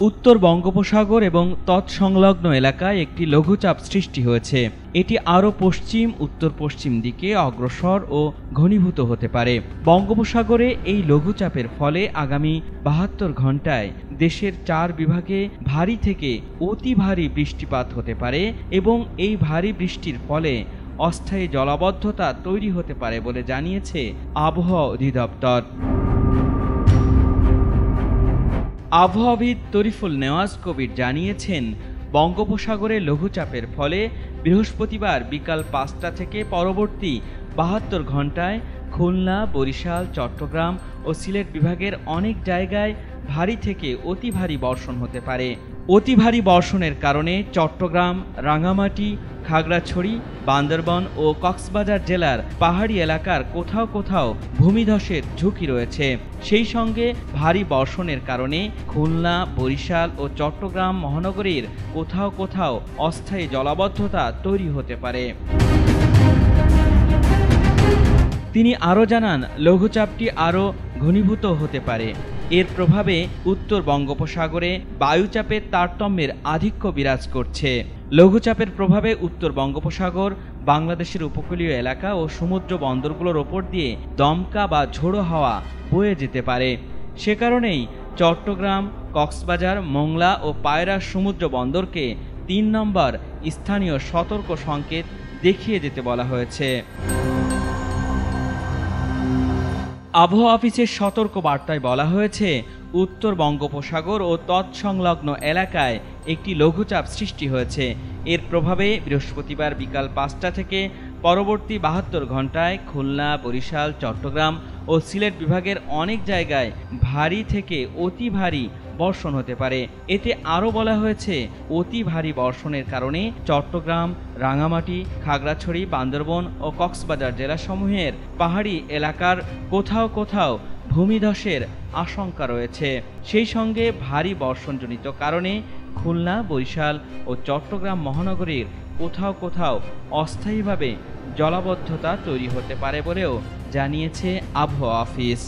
উত্তর বঙ্গোপসাগর এবং তৎসংলগ্ন এলাকায় একটি লঘুচাপ সৃষ্টি হয়েছে। এটি আরও পশ্চিম উত্তর পশ্চিম দিকে অগ্রসর ও ঘনীভূত হতে পারে। বঙ্গোপসাগরে এই লঘুচাপের ফলে আগামী ৭২ ঘন্টায় দেশের ৪ বিভাগে ভারী থেকে অতি ভারী বৃষ্টিপাত হতে পারে এবং এই ভারী বৃষ্টির ফলে অস্থায়ী জলাবদ্ধতা তৈরি হতে পারে বলে জানিয়েছে আবহাওয়া অধিদপ্তর। আবহাওয়াবিদ তরিফুল নেওয়াজ কবির জানিয়েছেন, বঙ্গোপসাগরে লঘুচাপের ফলে বৃহস্পতিবার বিকাল ৫টা থেকে পরবর্তী ৭২ ঘন্টায় খুলনা, বরিশাল, চট্টগ্রাম ও সিলেট বিভাগের অনেক জায়গায় ভারী থেকে অতি ভারী বর্ষণ হতে পারে। অতি ভারী বর্ষণের কারণে চট্টগ্রাম, রাঙ্গামাটি, খাগড়াছড়ি, বান্দরবান ও কক্সবাজার জেলার পাহাড়ি এলাকার কোথাও কোথাও ভূমিধসের ঝুঁকি রয়েছে। সেই সঙ্গে ভারী বর্ষণের কারণে খুলনা, বরিশাল ও চট্টগ্রাম মহানগরীর কোথাও কোথাও অস্থায়ী জলাবদ্ধতা তৈরি হতে পারে। তিনি আরও জানান, লঘুচাপটি আরও ঘনীভূত হতে পারে। এর প্রভাবে উত্তর বঙ্গোপসাগরে বায়ুচাপের তারতম্যের আধিক্য বিরাজ করছে। লঘুচাপের প্রভাবে উত্তর বঙ্গোপসাগর, বাংলাদেশের উপকূলীয় এলাকা ও সমুদ্র বন্দরগুলোর ওপর দিয়ে দমকা বা ঝোড়ো হাওয়া বয়ে যেতে পারে। সে কারণেই চট্টগ্রাম, কক্সবাজার, মোংলা ও পায়রা সমুদ্র বন্দরকে ৩ নম্বর স্থানীয় সতর্ক সংকেত দেখিয়ে যেতে বলা হয়েছে। আবহাওয়া অফিসের সতর্ক বার্তায় বলা হয়েছে, উত্তর বঙ্গোপসাগর ও তৎসংলগ্ন এলাকায় একটি লঘুচাপ সৃষ্টি হয়েছে। এর প্রভাবে বৃহস্পতিবার বিকাল ৫টা থেকে পরবর্তী ৭২ ঘন্টায় খুলনা, বরিশাল, চট্টগ্রাম ও সিলেট বিভাগের অনেক জায়গায় ভারী থেকে অতি ভারী বর্ষণ হতে পারে। এতে আরও বলা হয়েছে, অতি ভারী বর্ষণের কারণে চট্টগ্রাম, রাঙ্গামাটি, খাগড়াছড়ি, বান্দরবান ও কক্সবাজার জেলাসমূহের পাহাড়ি এলাকার কোথাও কোথাও ভূমিধসের আশঙ্কা রয়েছে। সেই সঙ্গে ভারী বর্ষণজনিত কারণে খুলনা, বরিশাল ও চট্টগ্রাম মহানগরীর কোথাও কোথাও অস্থায়ীভাবে জলাবদ্ধতা তৈরি হতে পারে বলেও জানিয়েছে আবহাওয়া অফিস।